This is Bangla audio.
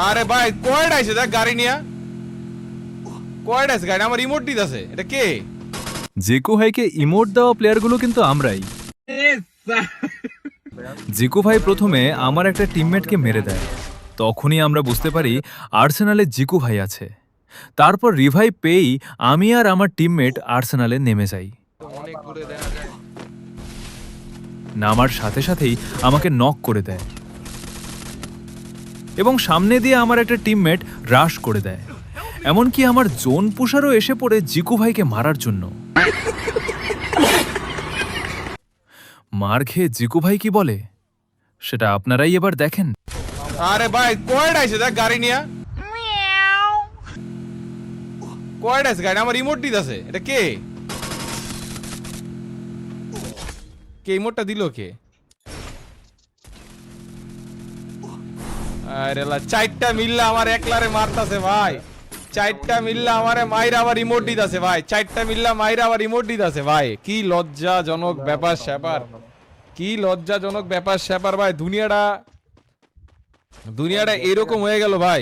আরে ভাই কয়টা আছে দেখ গাড়ি নিয়া, কয়টা আছে গাড়ি? আমার রিমোট দিতেছে, এটা কে? জিকু ভাইকে ইমোট দেওয়া প্লেয়ারগুলো কিন্তু আমরাই। জিকু ভাই প্রথমে আমার একটা টিমমেটকে মেরে দেয়, তখনই আমরা বুঝতে পারি আর্সেনালে জিকু ভাই আছে। তারপর রিভাইভ পেয়েই আমি আর আমার টিমমেট আর্সেনালে নেমে যাই। অনেক দূরে দেখা যায়। নামার সাথে সাথেই আমাকে নক করে দেয় এবং সামনে দিয়ে আমার একটা টিমমেট রাশ করে দেয়। এমনকি আমার জোন পুষারও এসে পড়ে জিকু ভাইকে মারার জন্য। মার খেয়ে জিকু ভাই কি বলে সেটা আপনারাই এবার দেখেন। আরে ভাই কয়টা আছে দেখ গাড়ি নিয়া, কয়টা আছে গাড়ি? আমার রিমোট দিতেছে, এটা কে? কে ইমোটটা দিল কে? আরে লা, চারটা মিললা আমার একলারে মারতাছে ভাই, চারটা মিললা আমারে মাইরা আবার রিমোট দিতাছে ভাই, চারটা মিললা মাইরা আবার রিমোট দিতাছে ভাই। কি লজ্জাজনক ব্যাপার স্যাপার, কি লজ্জাজনক ব্যাপার স্যাপার ভাই। দুনিয়াটা এরকম হয়ে গেল ভাই।